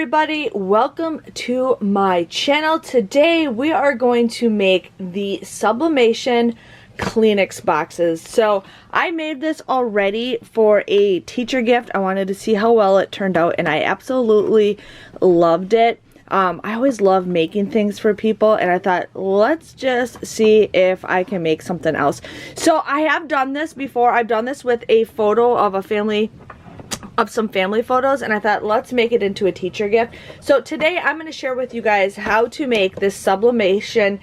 everybody, welcome to my channel. Today we are going to make the Sublimation Kleenex boxes. So I made this already for a teacher gift. I wanted to see how well it turned out and I absolutely loved it. I always love making things for people and I thought, let's just see if I can make something else. So I have done this before. I've done this with a photo of some family photos, and I thought, let's make it into a teacher gift. So today I'm going to share with you guys how to make this Sublimation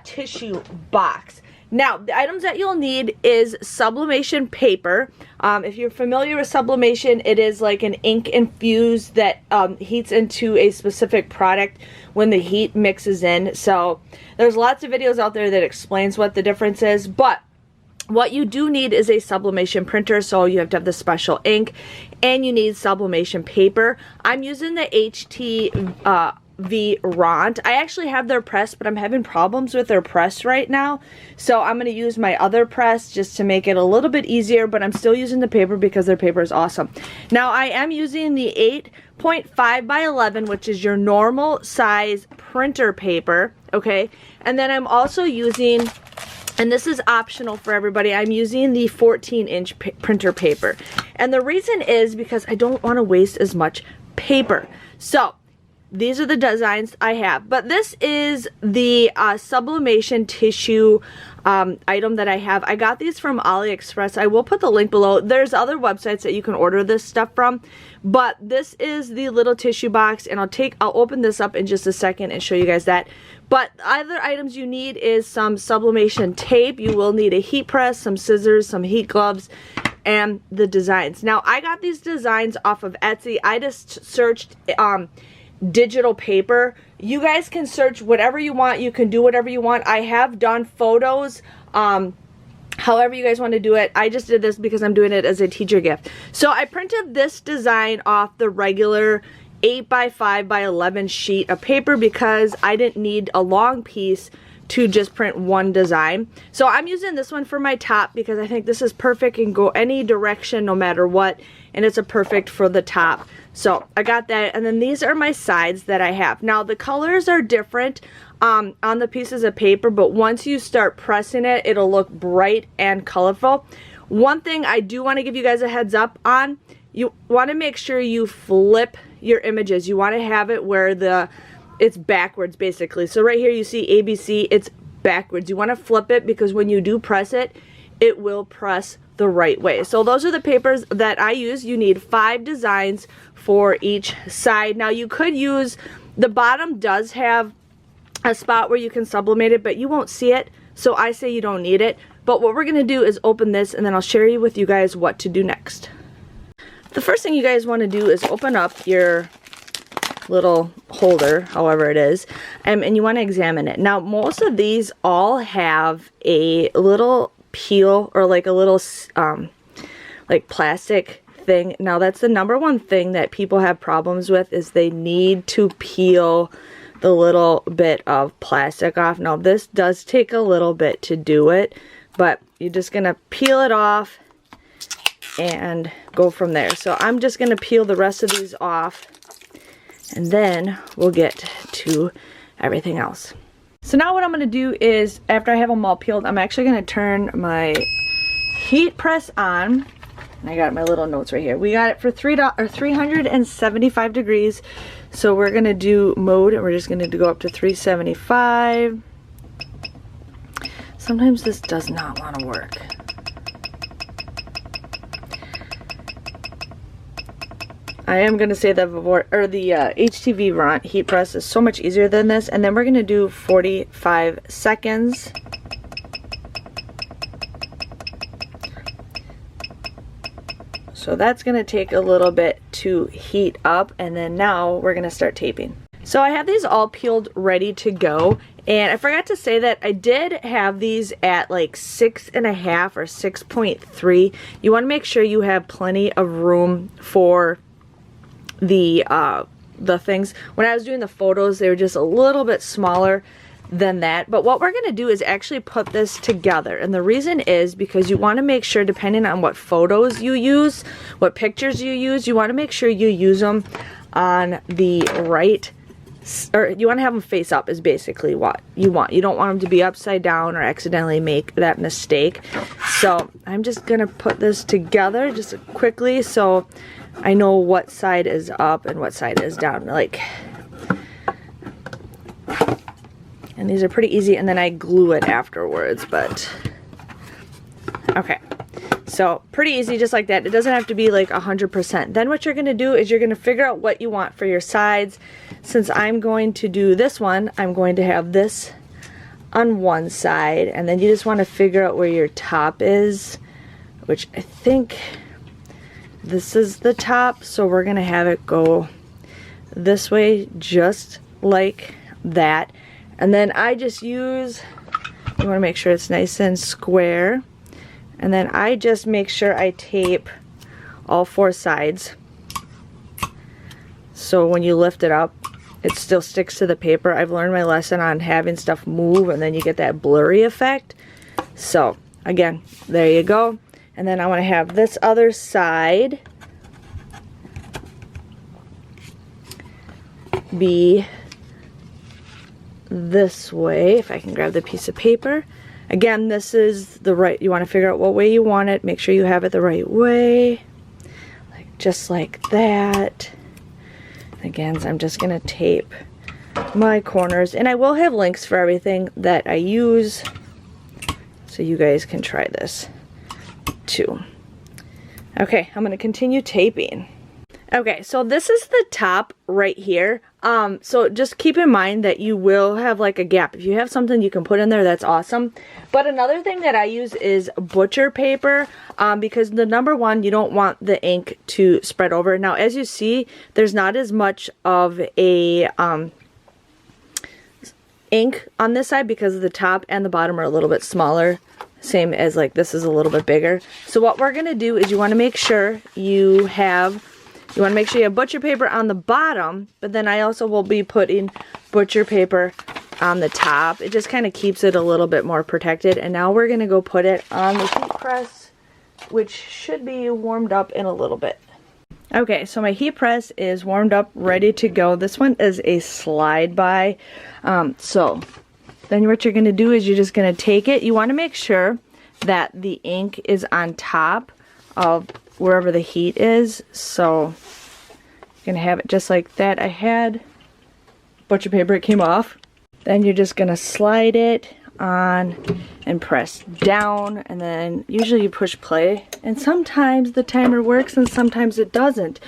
tissue box. Now, the items that you'll need is sublimation paper. If you're familiar with sublimation, it is like an ink infused that heats into a specific product when the heat mixes in. So there's lots of videos out there that explains what the difference is, but what you do need is a sublimation printer, so you have to have the special ink, and you need sublimation paper. I'm using the HTV Ront. I actually have their press, but I'm having problems with their press right now, so I'm going to use my other press just to make it a little bit easier, but I'm still using the paper because their paper is awesome. Now, I am using the 8.5 by 11, which is your normal size printer paper, okay? And then I'm also using, and this is optional for everybody, I'm using the 14-inch printer paper. And the reason is because I don't want to waste as much paper. So these are the designs I have. But this is the sublimation tissue item that I have. I got these from AliExpress. I will put the link below. There's other websites that you can order this stuff from. But this is the little tissue box, and I'll open this up in just a second and show you guys that. But other items you need is some sublimation tape. You will need a heat press, some scissors, some heat gloves, and the designs. Now, I got these designs off of Etsy. I just searched digital paper. You guys can search whatever you want. You can do whatever you want. I have done photos, however you guys want to do it. I just did this because I'm doing it as a teacher gift. So I printed this design off the regular 8x5 by 11 sheet of paper because I didn't need a long piece to just print one design. So I'm using this one for my top because I think this is perfect and go any direction no matter what, and it's a perfect for the top. So I got that, and then these are my sides that I have. Now the colors are different on the pieces of paper, but once you start pressing it, it'll look bright and colorful. One thing I do want to give you guys a heads up on, you want to make sure you flip your images. You want to have it where it's backwards basically. So right here you see ABC, it's backwards. You want to flip it because when you do press it, it will press the right way. So those are the papers that I use. You need 5 designs for each side. Now you could use, the bottom does have a spot where you can sublimate it, but you won't see it, so I say you don't need it. But what we're going to do is open this, and then I'll share with you guys what to do next. The first thing you guys want to do is open up your little holder, however it is, and you want to examine it. Now most of these all have a little peel or like a little like plastic thing. Now that's the #1 thing that people have problems with, is they need to peel the little bit of plastic off. Now this does take a little bit to do it, but you're just gonna peel it off and go from there. So I'm just gonna peel the rest of these off, and then we'll get to everything else. So now what I'm going to do is, after I have them all peeled, I'm actually going to turn my heat press on. And I got my little notes right here. We got it for 375 degrees. So we're going to do mode, and we're just going to go up to 375. Sometimes this does not want to work. I am going to say the HTV Ront heat press is so much easier than this. And then we're going to do 45 seconds. So that's going to take a little bit to heat up. And then now we're going to start taping. So I have these all peeled ready to go. And I forgot to say that I did have these at like 6.5 or 6.3. You want to make sure you have plenty of room for the things. When I was doing the photos, they were just a little bit smaller than that. But what we're going to do is actually put this together. And the reason is because you want to make sure, depending on what photos you use, what pictures you use, you want to make sure you use them on the right, or you want to have them face up is basically what you want. You don't want them to be upside down or accidentally make that mistake. So I'm just gonna put this together just quickly so I know what side is up and what side is down. Like, and these are pretty easy, and then I glue it afterwards, but okay. So pretty easy, just like that. It doesn't have to be like 100%. Then what you're gonna do is you're gonna figure out what you want for your sides. Since I'm going to do this one, I'm going to have this on one side, and then you just want to figure out where your top is, which I think this is the top, so we're gonna have it go this way just like that. And then I just use, you want to make sure it's nice and square, and then I just make sure I tape all 4 sides, so when you lift it up it still sticks to the paper. I've learned my lesson on having stuff move and then you get that blurry effect. So again, there you go. And then I want to have this other side be this way. If I can grab the piece of paper. Again, this is the right, you want to figure out what way you want it. Make sure you have it the right way. Like just like that. Again, so I'm just going to tape my corners. And I will have links for everything that I use, so you guys can try this too. Okay, I'm going to continue taping. Okay, so this is the top right here. So just keep in mind that you will have like a gap. If you have something you can put in there, that's awesome. But another thing that I use is butcher paper, because the number one, you don't want the ink to spread over. Now, as you see, there's not as much of a ink on this side because the top and the bottom are a little bit smaller. Same as like this is a little bit bigger. So what we're gonna do is you want to make sure you have butcher paper on the bottom, but then I also will be putting butcher paper on the top. It just kind of keeps it a little bit more protected. And now we're gonna go put it on the heat press, which should be warmed up in a little bit. Okay, so my heat press is warmed up, ready to go. This one is a slide by. So then what you're gonna do is you're just gonna take it. You wanna make sure that the ink is on top of wherever the heat is. So you're gonna have it just like that. I had butcher paper, it came off. Then you're just gonna slide it on and press down, and then usually you push play, and sometimes the timer works and sometimes it doesn't.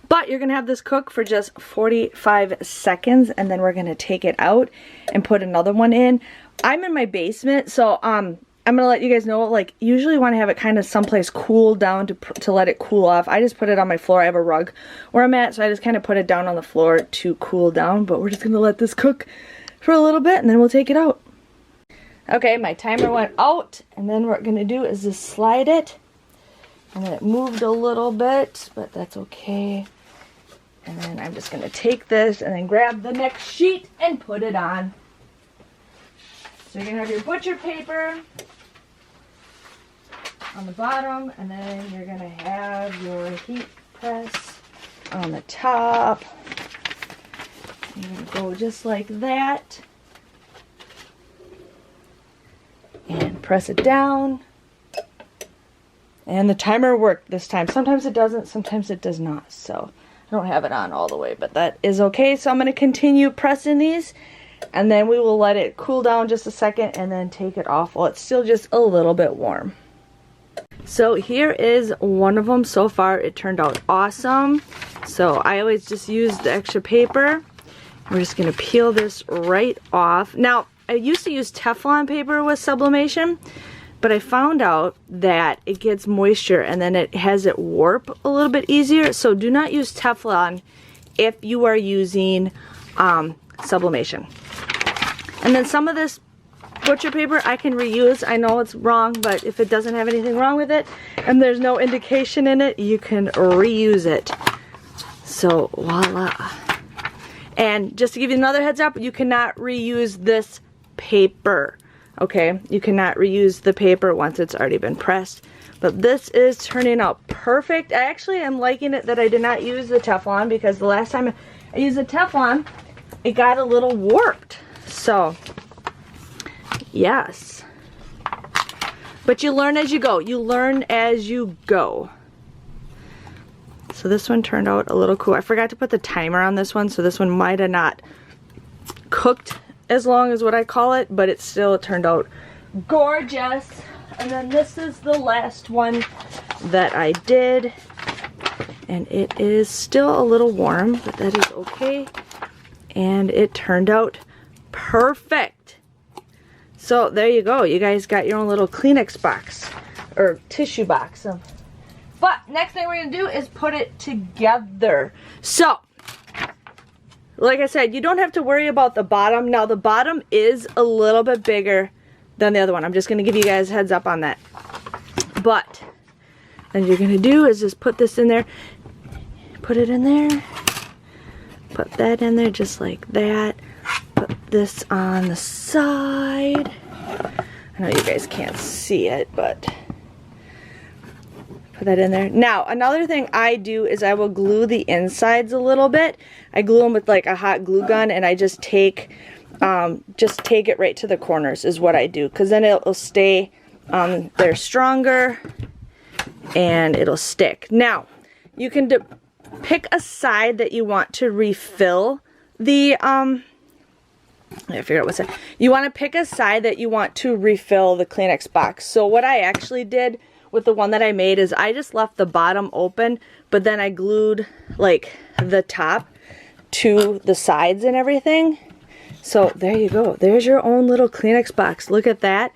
But you're gonna have this cook for just 45 seconds, and then we're gonna take it out and put another one in. I'm in my basement, so I'm gonna let you guys know, like, usually want to have it kind of someplace cool down to let it cool off. I just put it on my floor. I have a rug where I'm at, so I just kind of put it down on the floor to cool down. But we're just gonna let this cook for a little bit, and then we'll take it out. Okay, my timer went out, and then what we're gonna do is just slide it, and then it moved a little bit, but that's okay. And then I'm just gonna take this and then grab the next sheet and put it on. So you're gonna have your butcher paper on the bottom, and then you're gonna have your heat press on the top. You're gonna go just like that and press it down, and the timer worked this time. Sometimes it doesn't, sometimes it does not, so I don't have it on all the way, but that is okay. So I'm gonna continue pressing these, and then we will let it cool down just a second and then take it off while it's still just a little bit warm. So here is one of them. So far it turned out awesome. So I always just use the extra paper. We're just gonna peel this right off. Now, I used to use Teflon paper with sublimation, but I found out that it gets moisture and then it has it warp a little bit easier. So do not use Teflon if you are using sublimation. And then some of this butcher paper I can reuse. I know it's wrong, but if it doesn't have anything wrong with it and there's no indication in it, you can reuse it. So voila. And just to give you another heads up, you cannot reuse this paper. Okay, you cannot reuse the paper once it's already been pressed. But this is turning out perfect. I actually am liking it that I did not use the Teflon, because the last time I used the Teflon, it got a little warped. So, yes. But you learn as you go. You learn as you go. So this one turned out a little cool. I forgot to put the timer on this one, so this one might have not cooked as long as what I call it, but it still turned out gorgeous. And then this is the last one that I did, and it is still a little warm, but that is okay. And it turned out perfect. So there you go. You guys got your own little Kleenex box or tissue box. But next thing we're going to do is put it together. So, like I said, you don't have to worry about the bottom. Now the bottom is a little bit bigger than the other one. I'm just going to give you guys a heads up on that. But then you're going to do is just put this in there. Put it in there. Put that in there just like that. Put this on the side. I know you guys can't see it, but put that in there. Now, another thing I do is I will glue the insides a little bit. I glue them with like a hot glue gun, and I just take it right to the corners is what I do, because then it'll stay there stronger and it'll stick. Now, you can pick a side that you want to refill the I figured out what's that. You want to pick a side that you want to refill the Kleenex box. So what I actually did with the one that I made is I just left the bottom open, but then I glued like the top to the sides and everything. So there you go. There's your own little Kleenex box. Look at that.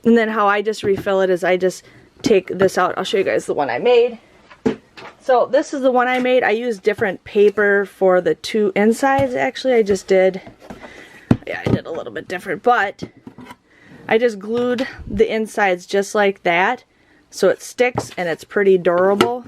And then how I just refill it is I just take this out. I'll show you guys the one I made. So this is the one I made. I used different paper for the two insides. Actually, I just did, yeah, I did a little bit different, but I just glued the insides just like that, so it sticks and it's pretty durable.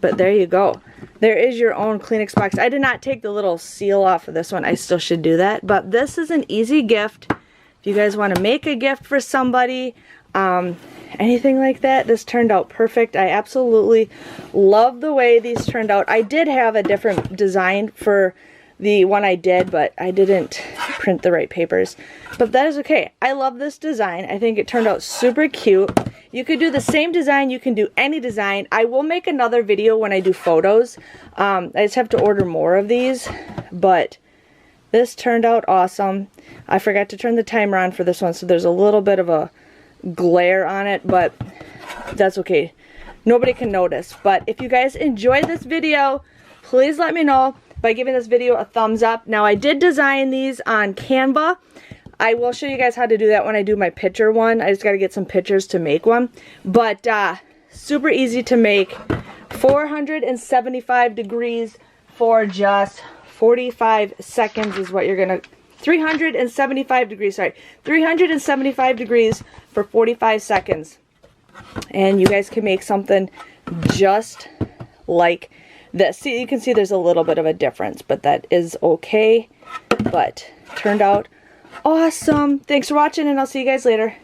But there you go. There is your own Kleenex box. I did not take the little seal off of this one. I still should do that. But this is an easy gift. If you guys want to make a gift for somebody, anything like that, this turned out perfect. I absolutely love the way these turned out. I did have a different design for the one I did, but I didn't print the right papers. But that is okay. I love this design. I think it turned out super cute. You could do the same design. You can do any design. I will make another video when I do photos. I just have to order more of these, but this turned out awesome. I forgot to turn the timer on for this one, so there's a little bit of a glare on it, but that's okay. Nobody can notice. But if you guys enjoyed this video, please let me know by giving this video a thumbs up. Now, I did design these on Canva. I will show you guys how to do that when I do my picture one. I just got to get some pictures to make one. But super easy to make. 475 degrees for just 45 seconds is what you're going to... 375 degrees, sorry. 375 degrees for 45 seconds. And you guys can make something just like this. See, you can see there's a little bit of a difference, but that is okay. But turned out awesome. Thanks for watching, and I'll see you guys later.